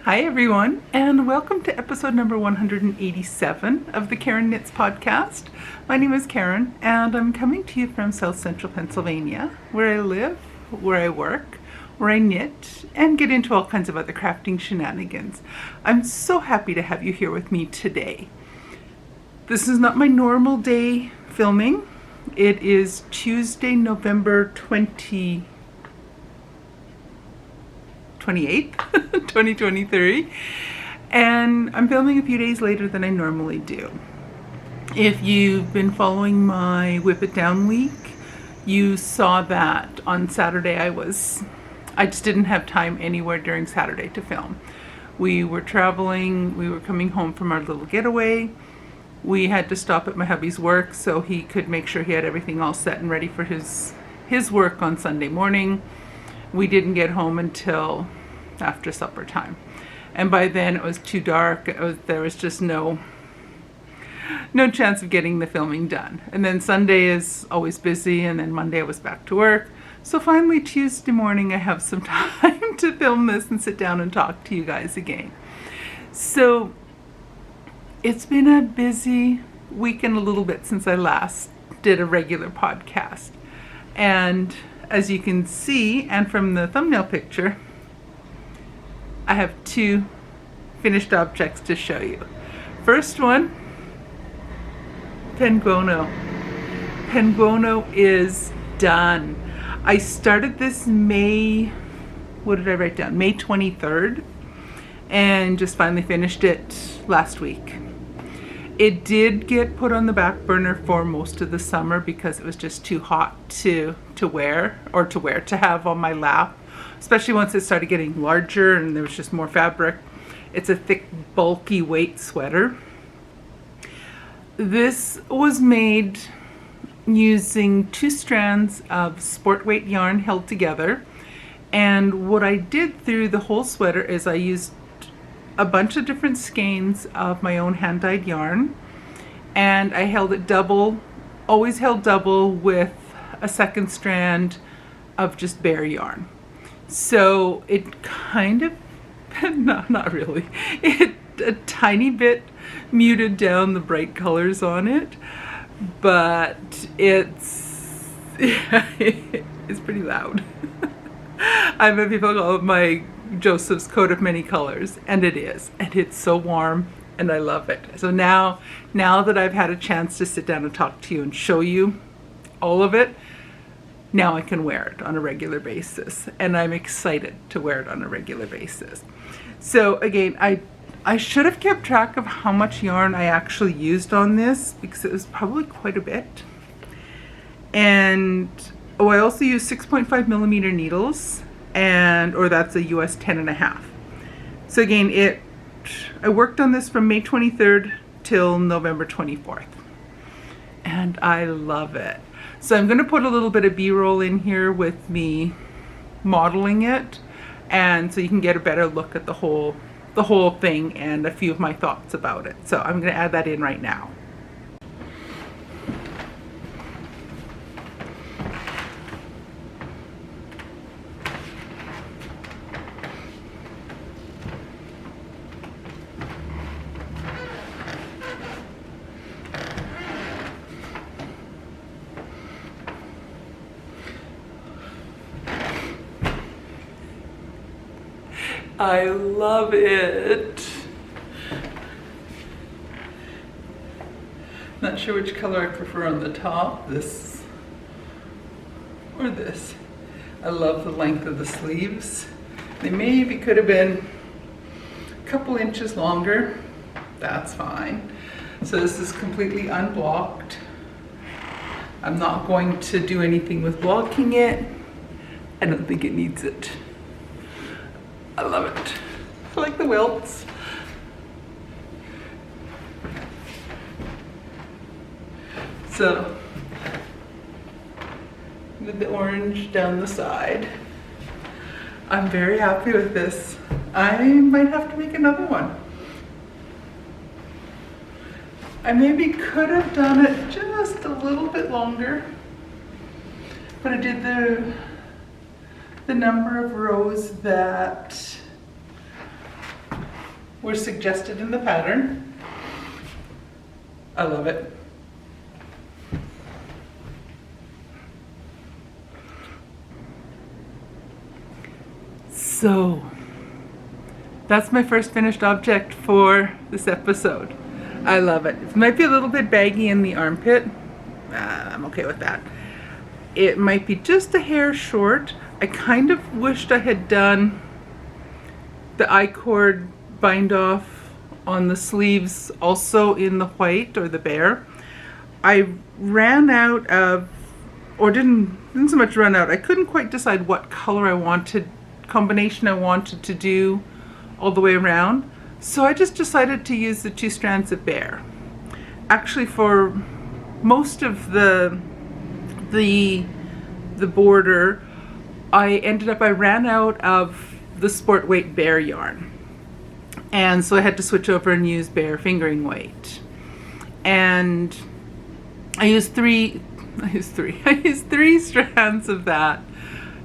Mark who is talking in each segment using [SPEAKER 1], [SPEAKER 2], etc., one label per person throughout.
[SPEAKER 1] Hi everyone, and welcome to episode number 187 of the Karen Knits podcast. My name is Karen, and I'm coming to you from South Central Pennsylvania, where I live, where I work, where I knit, and get into all kinds of other crafting shenanigans. I'm so happy to have you here with me today. This is not my normal day filming. It is Tuesday, November 28th, 2023, and I'm filming a few days later than I normally do. If you've been following my Whip It Down week, you saw that on Saturday I just didn't have time anywhere during Saturday to film. We were traveling, we were coming home from our little getaway. We had to stop at my hubby's work so he could make sure he had everything all set and ready for his work on Sunday morning. We didn't get home until after supper time, and by then it was too dark. There was just no chance of getting the filming done. And then Sunday is always busy, and then Monday I was back to work. So finally Tuesday morning I have some time to film this and sit down and talk to you guys again. So it's been a busy week and a little bit since I last did a regular podcast. And as you can see, and from the thumbnail picture, I have two finished objects to show you. First one, Penguono. Penguono is done. I started this May 23rd, and just finally finished it last week. It did get put on the back burner for most of the summer because it was just too hot to have on my lap, especially once it started getting larger and there was just more fabric. It's a thick, bulky weight sweater. This was made using 2 strands of sport weight yarn held together, and what I did through the whole sweater is I used a bunch of different skeins of my own hand-dyed yarn, and I held it double, always held double with a second strand of just bare yarn. So it kind of, not really, it a tiny bit muted down the bright colors on it, but it's pretty loud. I've had people call it my Joseph's coat of many colors, and it is, and it's so warm, and I love it. So now that I've had a chance to sit down and talk to you and show you all of it, now I can wear it on a regular basis, and I'm excited to wear it on a regular basis. So again, I should have kept track of how much yarn I actually used on this, because it was probably quite a bit. And I also used 6.5 millimeter needles, or that's a US 10.5. So again, I worked on this from May 23rd till November 24th, and I love it. So I'm going to put a little bit of B-roll in here with me modeling it, and so you can get a better look at the whole thing and a few of my thoughts about it. So I'm going to add that in right now. I love it. Not sure which color I prefer on the top, this or this. I love the length of the sleeves. They maybe could have been a couple inches longer. That's fine. So this is completely unblocked. I'm not going to do anything with blocking it. I don't think it needs it. I love it. I like the welts. So, with the orange down the side. I'm very happy with this. I might have to make another one. I maybe could have done it just a little bit longer, but I did the number of rows that were suggested in the pattern. I love it. So that's my first finished object for this episode. I love it. It might be a little bit baggy in the armpit. I'm okay with that. It might be just a hair short. I kind of wished I had done the I-cord bind off on the sleeves also in the white or the bear. I ran out of, or didn't so much run out, I couldn't quite decide what color I wanted, combination I wanted to do all the way around. So I just decided to use the 2 strands of bear. Actually, for most of the border, I ran out of the sport weight bear yarn. And so I had to switch over and use bear fingering weight. And I used three strands of that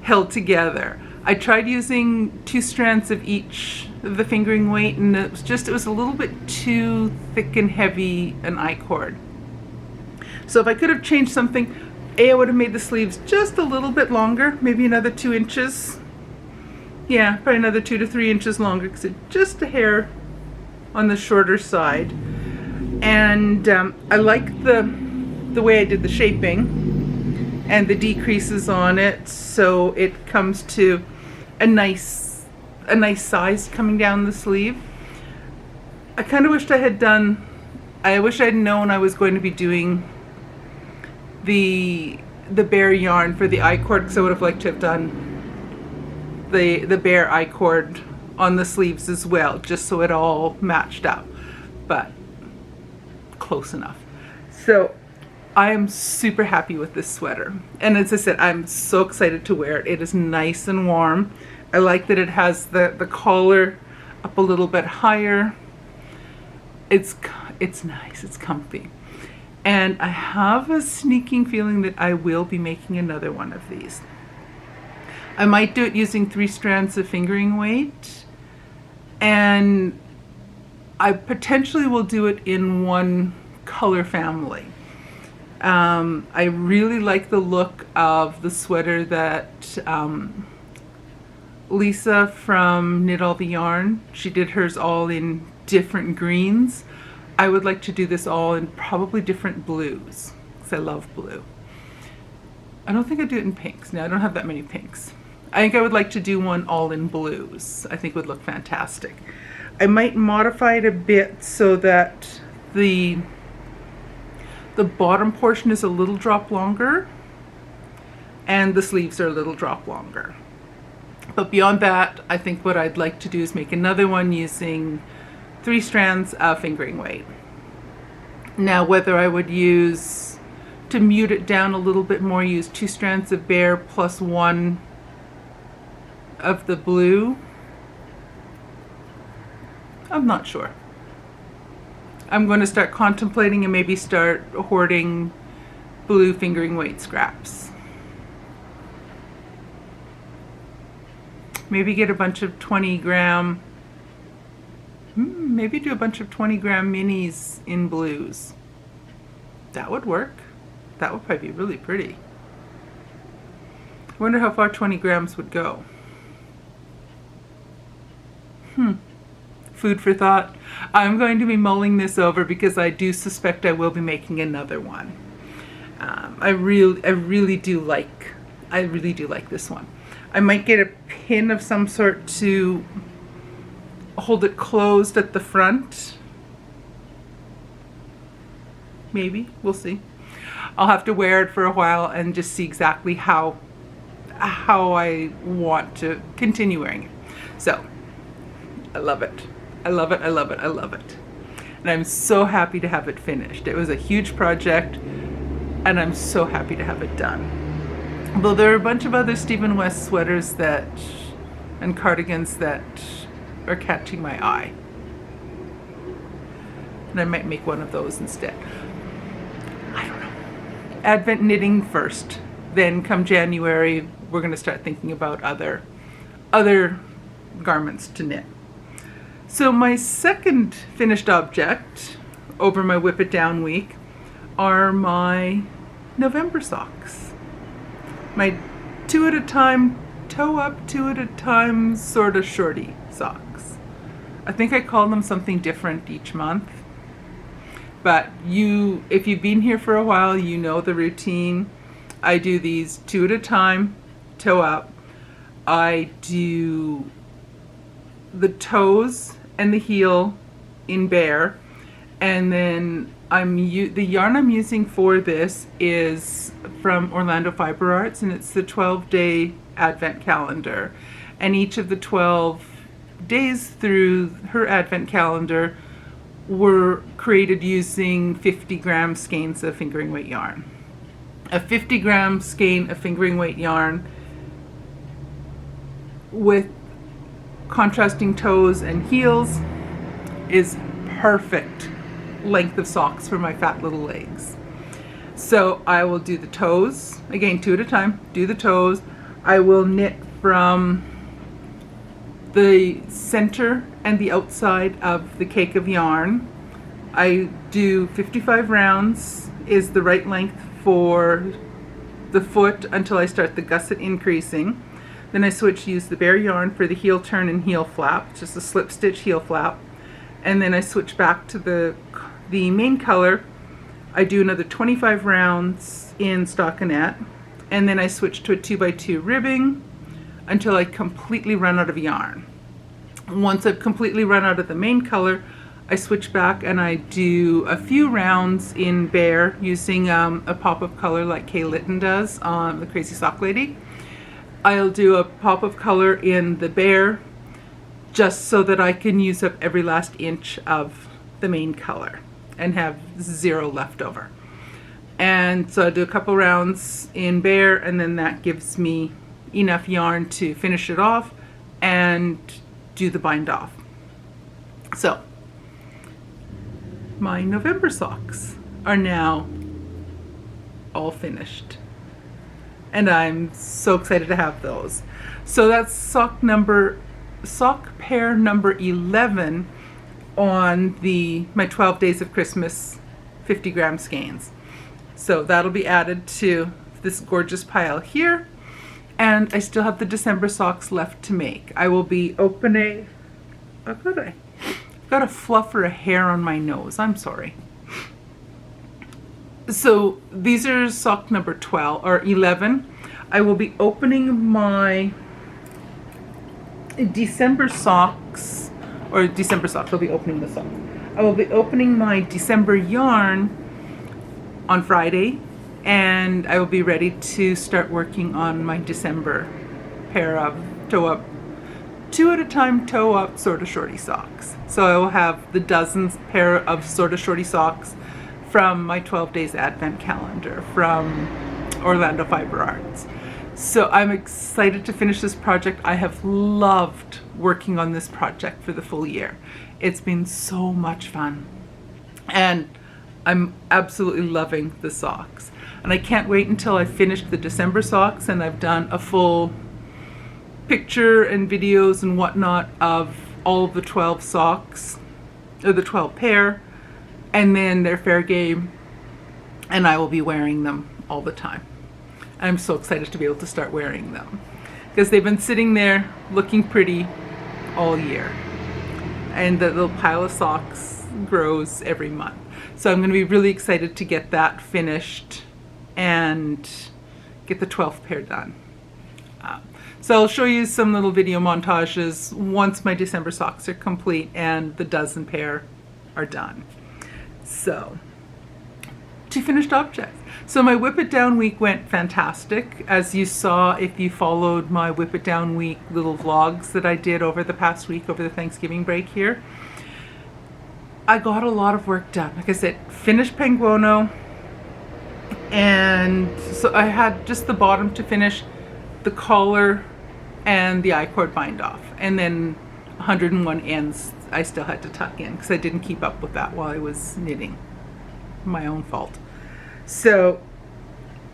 [SPEAKER 1] held together. I tried using 2 strands of each of the fingering weight, and it was a little bit too thick and heavy an I-cord. So if I could have changed something, I would have made the sleeves just a little bit longer, maybe another 2 inches. Yeah, probably another 2 to 3 inches longer, because it's just a hair on the shorter side. And I like the way I did the shaping and the decreases on it, so it comes to a nice size coming down the sleeve. I kind of wished I wish I'd known I was going to be doing the bear yarn for the I-cord, because I would have liked to have done the bear I-cord on the sleeves as well, just so it all matched up, but close enough. So I am super happy with this sweater, and as I said, I'm so excited to wear it. It is nice and warm. I like that it has the collar up a little bit higher. It's nice, it's comfy. And I have a sneaking feeling that I will be making another one of these. I might do it using 3 strands of fingering weight, and I potentially will do it in one color family. I really like the look of the sweater that Lisa from Knit All the Yarn, she did hers all in different greens. I would like to do this all in probably different blues, because I love blue. I don't think I do it in pinks. No, I don't have that many pinks. I think I would like to do one all in blues. I think it would look fantastic. I might modify it a bit so that the bottom portion is a little drop longer and the sleeves are a little drop longer. But beyond that, I think what I'd like to do is make another one using 3 strands of fingering weight. Now, whether I would use, to mute it down a little bit more, use 2 strands of bear plus 1 of the blue, I'm not sure. I'm going to start contemplating and maybe start hoarding blue fingering weight scraps. Maybe get a bunch of 20-gram, maybe do a bunch of 20-gram minis in blues. That would work. That would probably be really pretty. I wonder how far 20 grams would go. Food for thought. I'm going to be mulling this over because I do suspect I will be making another one. I really do like this one. I might get a pin of some sort to hold it closed at the front. Maybe, we'll see. I'll have to wear it for a while and just see exactly how I want to continue wearing it. So, I love it. I love it, I love it, I love it. And I'm so happy to have it finished. It was a huge project, and I'm so happy to have it done. Although there are a bunch of other Stephen West sweaters and cardigans that are catching my eye. And I might make one of those instead. I don't know. Advent knitting first. Then come January, we're going to start thinking about other garments to knit. So my second finished object over my Whip It Down week are my November socks. My 2 at a time, toe up, 2 at a time, sort of shorty socks. I think I call them something different each month. But if you've been here for a while, you know the routine. I do these 2 at a time, toe up. I do the toes and the heel in bare, and then the yarn I'm using for this is from Orlando Fiber Arts, and it's the 12-day advent calendar. And each of the 12 days through her advent calendar were created using 50-gram skeins of fingering weight yarn. A 50-gram skein of fingering weight yarn with contrasting toes and heels is perfect length of socks for my fat little legs. So I will do the toes, again 2 at a time, do the toes. I will knit from the center and the outside of the cake of yarn. I do 55 rounds is the right length for the foot until I start the gusset increasing. Then I switch to use the bare yarn for the heel turn and heel flap, just a slip stitch heel flap. And then I switch back to the main color. I do another 25 rounds in stockinette, and then I switch to a 2x2 ribbing until I completely run out of yarn. Once I've completely run out of the main color, I switch back and I do a few rounds in bare using a pop of color like Kay Litton does on the Crazy Sock Lady. I'll do a pop of color in the bare just so that I can use up every last inch of the main color and have 0 left over. And so I do a couple rounds in bare, and then that gives me enough yarn to finish it off and do the bind off. So my November socks are now all finished, and I'm so excited to have those. So that's sock pair number 11 on my 12 days of Christmas 50-gram skeins. So that'll be added to this gorgeous pile here, and I still have the December socks left to make. I will be opening, I've got a fluff or a hair on my nose, I'm sorry. So these are sock number 12 or 11. I will be opening my December socks, or December socks, I'll be opening the socks. I will be opening my December yarn on Friday, and I will be ready to start working on my December pair of toe up, 2 at a time toe up sort of shorty socks. So I will have the dozens pair of sort of shorty socks from my 12 days advent calendar from Orlando Fiber Arts. So I'm excited to finish this project. I have loved working on this project for the full year. It's been so much fun, and I'm absolutely loving the socks. And I can't wait until I finish the December socks and I've done a full picture and videos and whatnot of all of the 12 socks, or the 12 pair, and then they're fair game, and I will be wearing them all the time. I'm so excited to be able to start wearing them because they've been sitting there looking pretty all year, and the little pile of socks grows every month. So I'm going to be really excited to get that finished and get the 12th pair done. So I'll show you some little video montages once my December socks are complete and the dozen pair are done. So, 2 finished objects. So my Whip It Down week went fantastic. As you saw, if you followed my Whip It Down week little vlogs that I did over the past week, over the Thanksgiving break here, I got a lot of work done. Like I said, finished Penguono, and so I had just the bottom to finish, the collar and the I-cord bind off, and then 101 ends I still had to tuck in because I didn't keep up with that while I was knitting. My own fault. So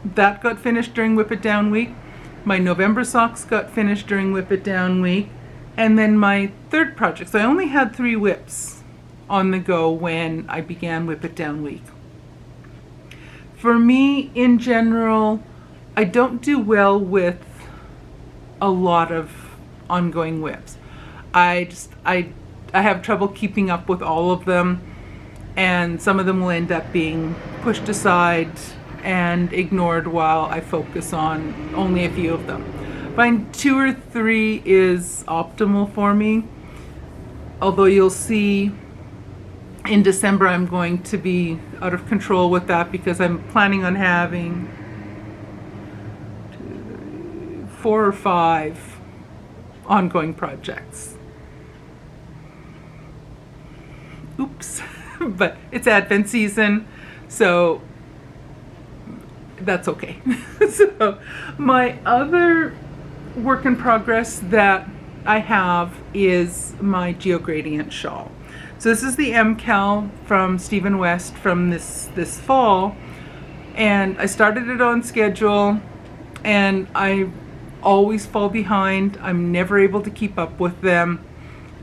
[SPEAKER 1] that got finished during Whip It Down week. My November socks got finished during Whip It Down week, And then my third project, so I only had 3 whips on the go when I began Whip It Down Week. For me, in general, I don't do well with a lot of ongoing whips. I have trouble keeping up with all of them, and some of them will end up being pushed aside and ignored while I focus on only a few of them. Find 2 or 3 is optimal for me, although you'll see in December I'm going to be out of control with that because I'm planning on having 4 or 5 ongoing projects. Oops. But it's Advent season, so that's okay. So my other work in progress that I have is my GeoGradient shawl. So this is the MCal from Stephen West from this fall, and I started it on schedule, and I always fall behind. I'm never able to keep up with them,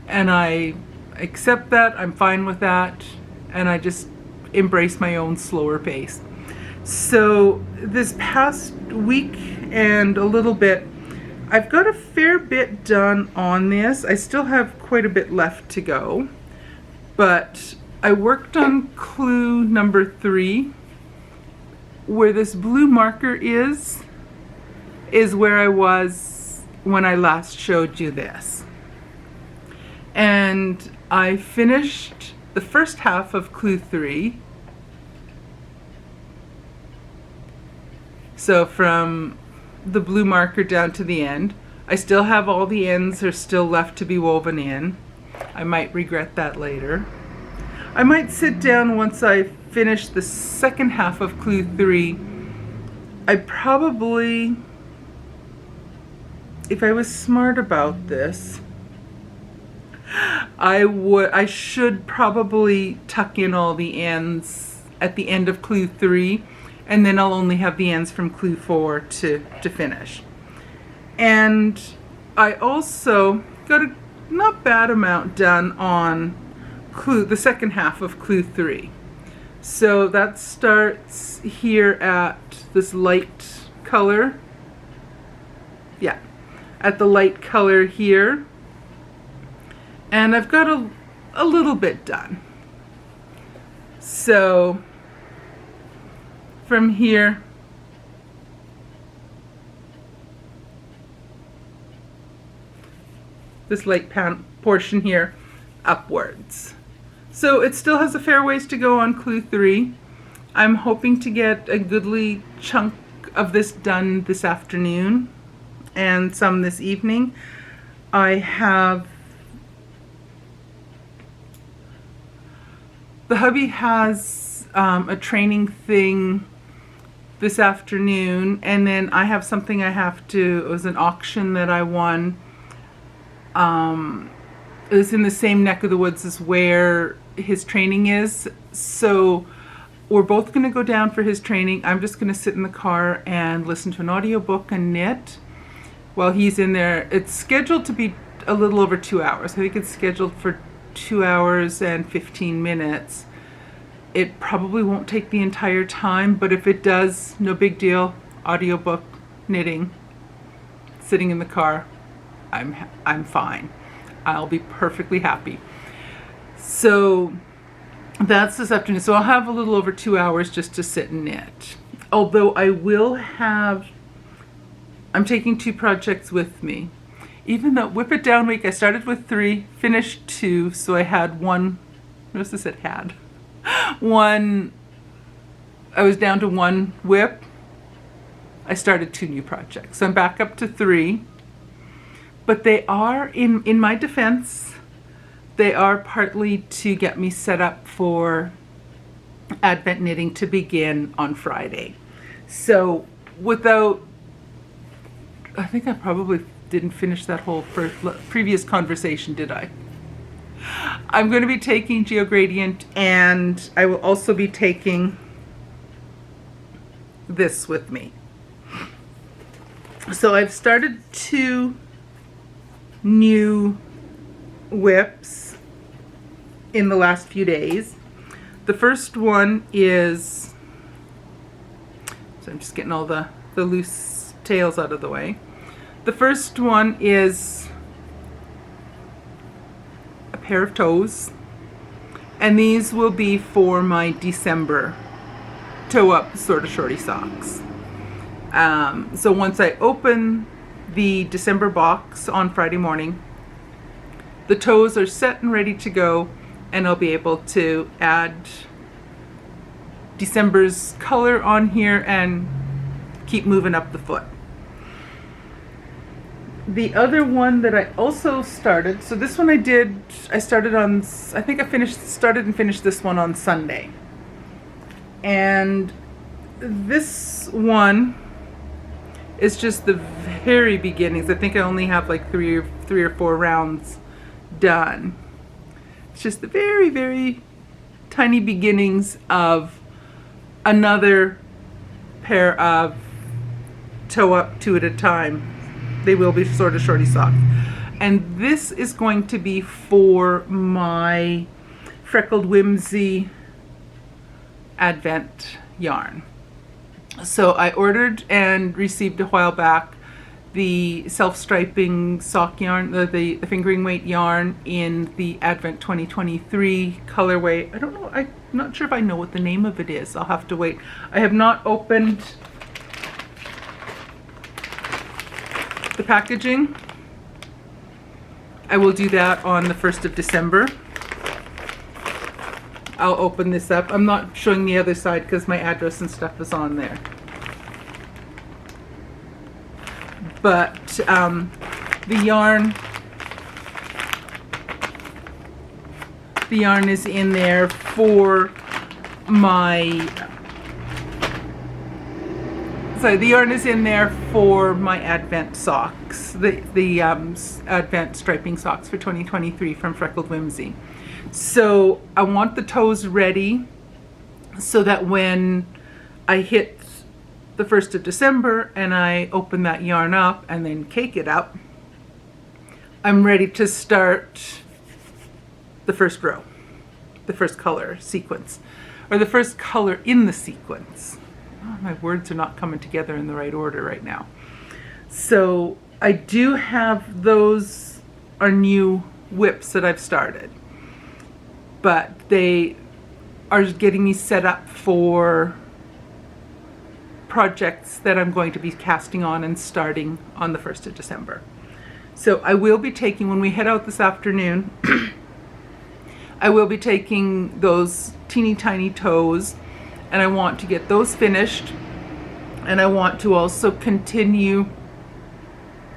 [SPEAKER 1] and I accept that. I'm fine with that, and I just embrace my own slower pace. So this past week and a little bit, I've got a fair bit done on this. I still have quite a bit left to go, but I worked on clue number 3. Where this blue marker is where I was when I last showed you this. And I finished the first half of clue 3. So from the blue marker down to the end. I still have all the ends are still left to be woven in. I might regret that later. I might sit down once I finish the second half of clue 3. I probably, if I was smart about this, I should probably tuck in all the ends at the end of clue 3, and then I'll only have the ends from clue 4 to finish. And I also got a not bad amount done on the second half of clue 3. So that starts here at this light color. Yeah, at the light color here. And I've got a little bit done. So from here, this light portion here, upwards. So it still has a fair ways to go on clue 3. I'm hoping to get a goodly chunk of this done this afternoon and some this evening. I have, the hubby has a training thing this afternoon, and then I have something I have to, it was an auction that I won. It was in the same neck of the woods as where his training is, so we're both going to go down for his training. I'm just going to sit in the car and listen to an audiobook and knit while he's in there. It's scheduled to be a little over 2 hours. I think it's scheduled for 2 hours and 15 minutes. It probably won't take the entire time, but if it does, no big deal. Audiobook, knitting, sitting in the car, I'm fine. I'll be perfectly happy. So that's this afternoon. So I'll have a little over 2 hours just to sit and knit. Although I will have, I'm taking 2 projects with me. Even though Whip It Down week, I started with 3, finished 2, so I had 1, notice this it had. 1, I was down to 1 whip. I started 2 new projects. So I'm back up to 3. But they are, in my defense, they are partly to get me set up for Advent knitting to begin on Friday. So without, I think I probably didn't finish that whole previous conversation, did I? I'm going to be taking GeoGradient, and I will also be taking this with me. So I've started 2 new whips in the last few days. The first one is, so I'm just getting all the loose tails out of the way. The first one is a pair of toes, and these will be for my December toe up sort of shorty socks. So once I open the December box on Friday morning, the toes are set and ready to go, and I'll be able to add December's color on here and keep moving up the foot. The other one that I also started, so this one I started on, I think I started and finished this one on Sunday. And this one is just the very beginnings. I think I only have like three or four rounds done. It's just the very, very tiny beginnings of another pair of toe up, two at a time. They will be sort of shorty socks. And this is going to be for my Freckled Whimsy Advent yarn. So I ordered and received a while back the self-striping sock yarn, the fingering weight yarn in the Advent 2023 colorway. I don't know, I'm not sure if I know what the name of it is. I'll have to wait. I have not opened the packaging. I will do that on the 1st of December. I'll open this up. I'm not showing the other side because my address and stuff is on there. But the yarn is in there for my, the yarn is in there for my Advent socks, the Advent striping socks for 2023 from Freckled Whimsy. So I want the toes ready so that when I hit the 1st of December and I open that yarn up and then cake it up, I'm ready to start the first row, the first color sequence, or the first color in the sequence. Oh, my words are not coming together in the right order right now. So I do have, those are new whips that I've started, but they are getting me set up for projects that I'm going to be casting on and starting on the 1st of December. So I will be taking, when we head out this afternoon, I will be taking those teeny tiny toes, and I want to get those finished, and I want to also continue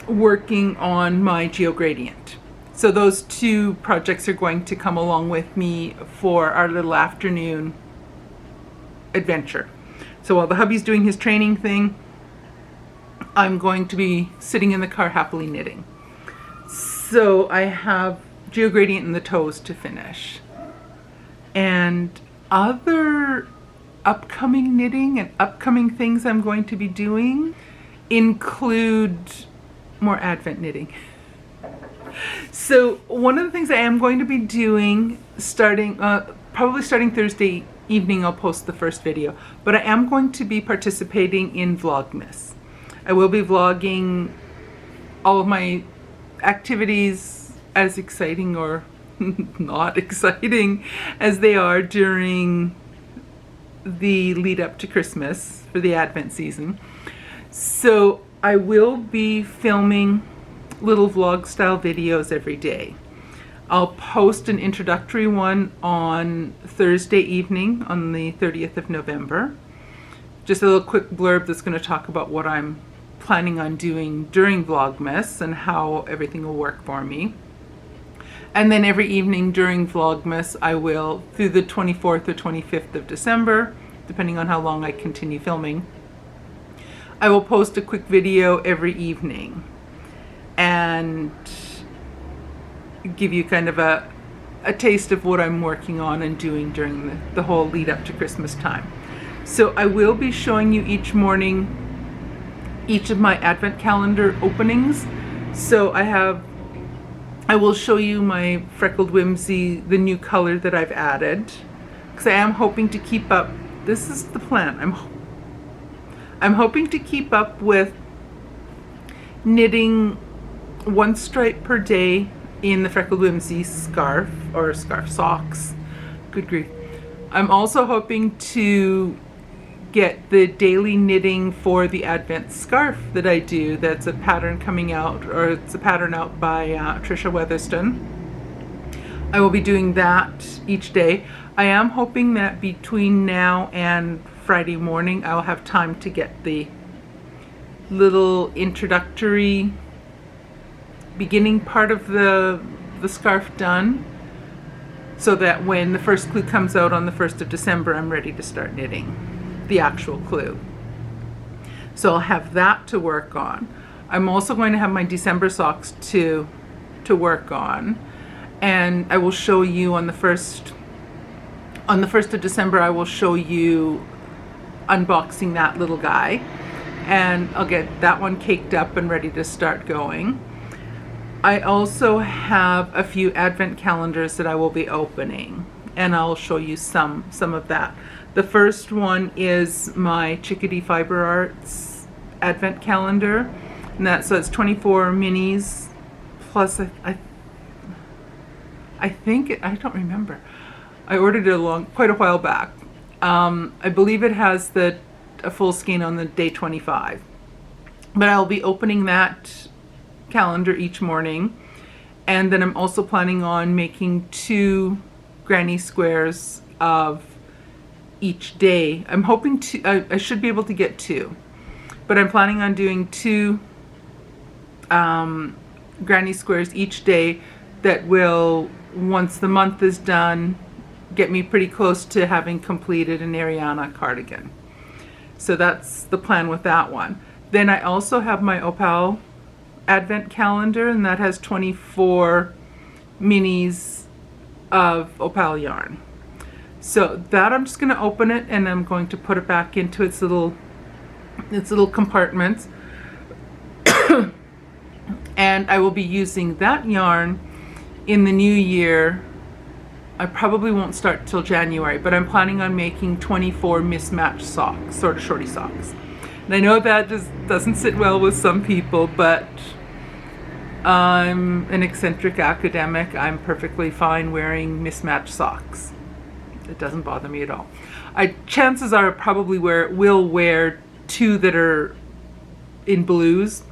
[SPEAKER 1] working on my geogradient. So those two projects are going to come along with me for our little afternoon adventure. So while the hubby's doing his training thing, I'm going to be sitting in the car happily knitting. So I have geogradient in the toes to finish. And other upcoming knitting and upcoming things I'm going to be doing include more Advent knitting. So one of the things I am going to be doing, probably starting Thursday evening, I'll post the first video, but I am going to be participating in Vlogmas. I will be vlogging all of my activities, as exciting or not exciting as they are during the lead up to Christmas for the Advent season. So I will be filming little vlog style videos every day. I'll post an introductory one on Thursday evening on the 30th of November. Just a little quick blurb that's going to talk about what I'm planning on doing during Vlogmas and how everything will work for me. And then every evening during Vlogmas, I will, through the 24th or 25th of December, depending on how long I continue filming, I will post a quick video every evening and give you kind of a taste of what I'm working on and doing during the whole lead up to Christmas time. So I will be showing you each morning each of my Advent calendar openings. So I have I will show you my Freckled Whimsy, the new color that I've added, because I am hoping to keep up. This is the plan. I'm hoping to keep up with knitting one stripe per day in the Freckled Whimsy scarf, or scarf socks. Good grief. I'm also hoping to get the daily knitting for the Advent scarf that I do. That's a pattern coming out, or it's a pattern out by Trisha Weatherston. I will be doing that each day. I am hoping that between now and Friday morning I'll have time to get the little introductory beginning part of the scarf done, so that when the first clue comes out on the 1st of December, I'm ready to start knitting the actual clue. So I'll have that to work on. I'm also going to have my December socks to work on, and I will show you on the 1st of December, I will show you unboxing that little guy, and I'll get that one caked up and ready to start going. I also have a few Advent calendars that I will be opening, and I'll show you some of that. The first one is my Chickadee Fiber Arts Advent calendar, and so it's 24 minis plus I think, I don't remember. I ordered it quite a while back. I believe it has a full skein on the day 25, but I'll be opening that calendar each morning, and then I'm also planning on making 2 granny squares of each day. I'm hoping I should be able to get 2, but I'm planning on doing 2 granny squares each day that will, once the month is done, get me pretty close to having completed an Ariana cardigan. So that's the plan with that one. Then I also have my Opal Advent calendar, and that has 24 minis of Opal yarn. So that, I'm just going to open it and I'm going to put it back into its little compartments. And I will be using that yarn in the new year. I probably won't start till January, but I'm planning on making 24 mismatched socks, sort of shorty socks. And I know that just doesn't sit well with some people, but I'm an eccentric academic. I'm perfectly fine wearing mismatched socks. It doesn't bother me at all. Chances are I probably will wear 2 that are in blues,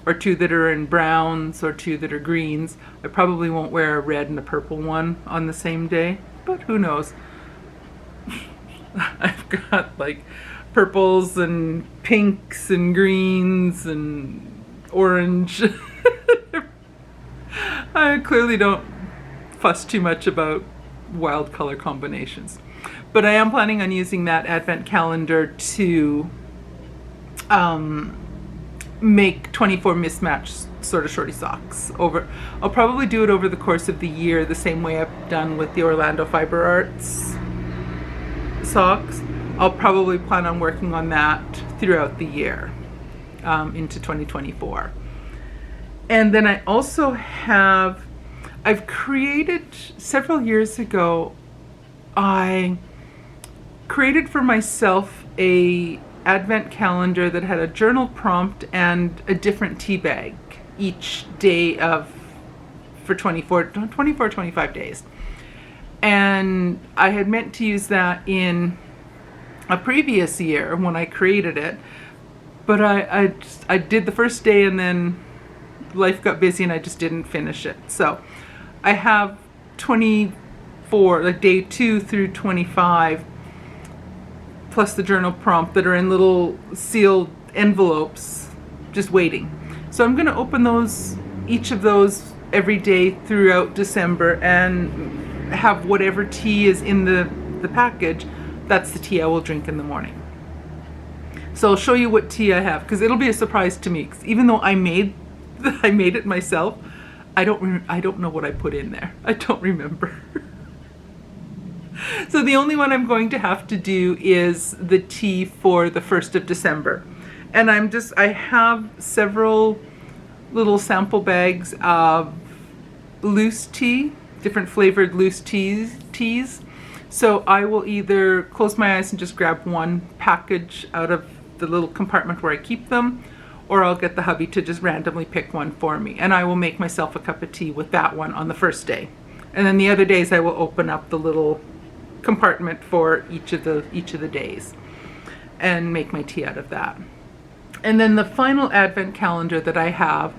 [SPEAKER 1] or 2 that are in browns, or 2 that are greens. I probably won't wear a red and a purple one on the same day, but who knows. I've got like purples and pinks and greens and orange. I clearly don't fuss too much about wild color combinations, but I am planning on using that Advent calendar to make 24 mismatched sort of shorty socks. I'll probably do it over the course of the year, the same way I've done with the Orlando Fiber Arts socks. I'll probably plan on working on that throughout the year into 2024. And then I also I've created, several years ago, I created for myself a Advent calendar that had a journal prompt and a different tea bag each day for 25 days. And I had meant to use that in a previous year when I created it, but I did the first day and then life got busy and I just didn't finish it. So I have 24, like day 2 through 25, plus the journal prompt, that are in little sealed envelopes just waiting. So I'm going to open each of those every day throughout December, and have whatever tea is in the package. That's the tea I will drink in the morning. So I'll show you what tea I have, because it'll be a surprise to me, 'cause even though I made it myself, I don't know what I put in there. I don't remember. So the only one I'm going to have to do is the tea for the 1st of December. And I have several little sample bags of loose tea, different flavored loose teas. So I will either close my eyes and just grab one package out of the little compartment where I keep them, or I'll get the hubby to just randomly pick one for me. And I will make myself a cup of tea with that one on the first day. And then the other days I will open up the little compartment for each of the days and make my tea out of that. And then the final advent calendar that I have,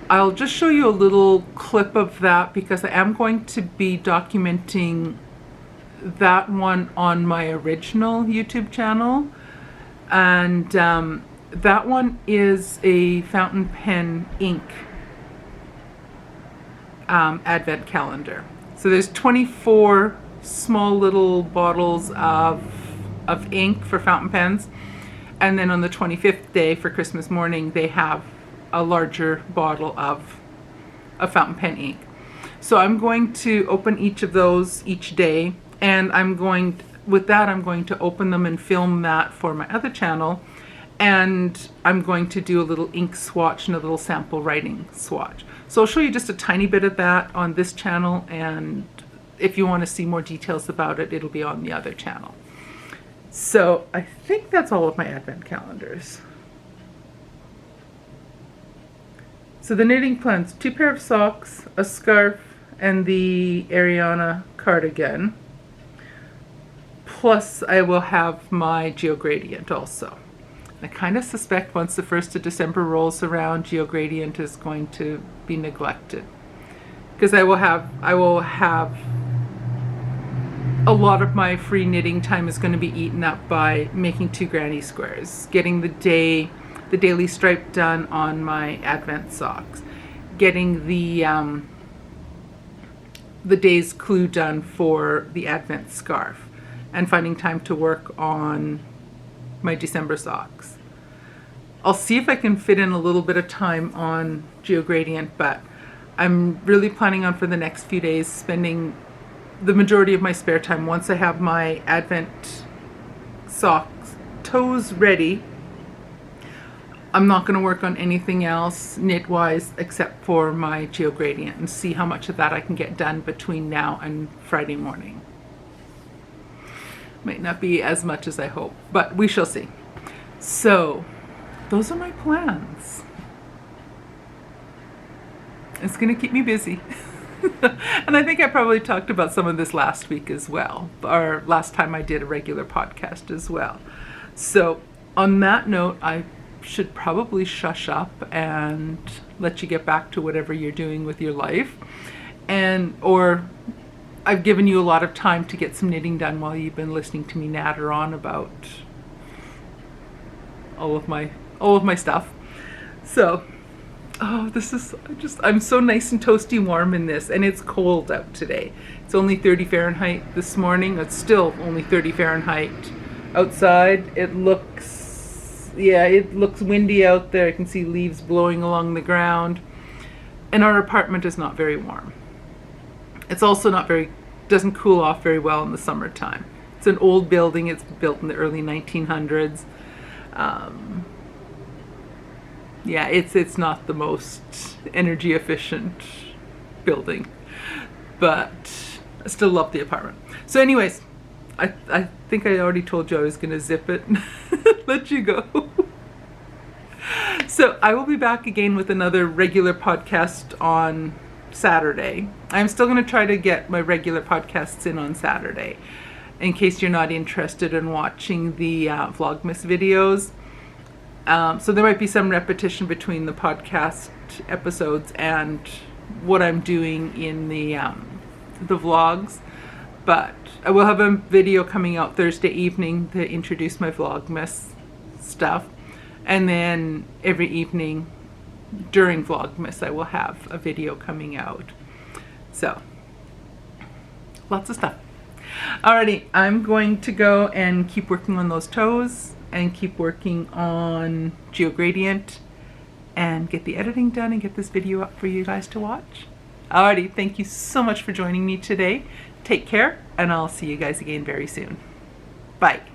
[SPEAKER 1] I'll just show you a little clip of that because I am going to be documenting that one on my original YouTube channel. And that one is a fountain pen ink advent calendar. So there's 24 small little bottles of ink for fountain pens. And then on the 25th day for Christmas morning, they have a larger bottle of fountain pen ink. So I'm going to open each of those each day, and I'm going to open them and film that for my other channel, and I'm going to do a little ink swatch and a little sample writing swatch. So I'll show you just a tiny bit of that on this channel, and if you want to see more details about it, it'll be on the other channel. So I think that's all of my advent calendars. So the knitting plans, 2 pair of socks, a scarf, and the Ariana cardigan. Plus I will have my Geo Gradient also. I kind of suspect once the 1st of December rolls around, Geo Gradient is going to be neglected. Because I will have a lot of my free knitting time is going to be eaten up by making 2 granny squares, getting the daily stripe done on my advent socks, getting the day's clue done for the advent scarf, and finding time to work on my December socks. I'll see if I can fit in a little bit of time on Geo Gradient, but I'm really planning on for the next few days spending the majority of my spare time, once I have my advent socks toes ready, I'm not going to work on anything else knit-wise except for my Geo Gradient, and see how much of that I can get done between now and Friday morning. Might not be as much as I hope, but we shall see. So those are my plans. It's going to keep me busy. And I think I probably talked about some of this last week as well, or last time I did a regular podcast as well. So on that note, I should probably shush up and let you get back to whatever you're doing with your life. Or I've given you a lot of time to get some knitting done while you've been listening to me natter on about all of my stuff. So I'm so nice and toasty warm in this, and it's cold out today. It's only 30 Fahrenheit this morning. It's still only 30 Fahrenheit outside. It looks windy out there. I can see leaves blowing along the ground. And our apartment is not very warm. It's also doesn't cool off very well in the summertime. It's an old building. It's built in the early 1900s. It's not the most energy efficient building, but I still love the apartment. So anyways, I think I already told you I was going to zip it and let you go. So I will be back again with another regular podcast on Saturday. I'm still going to try to get my regular podcasts in on Saturday, in case you're not interested in watching the Vlogmas videos. So there might be some repetition between the podcast episodes and what I'm doing in the vlogs, but I will have a video coming out Thursday evening to introduce my Vlogmas stuff, and then every evening during Vlogmas I will have a video coming out. So lots of stuff. Alrighty, I'm going to go and keep working on those toes and keep working on Geo Gradient and get the editing done and get this video up for you guys to watch. Alrighty, thank you so much for joining me today. Take care, and I'll see you guys again very soon. Bye.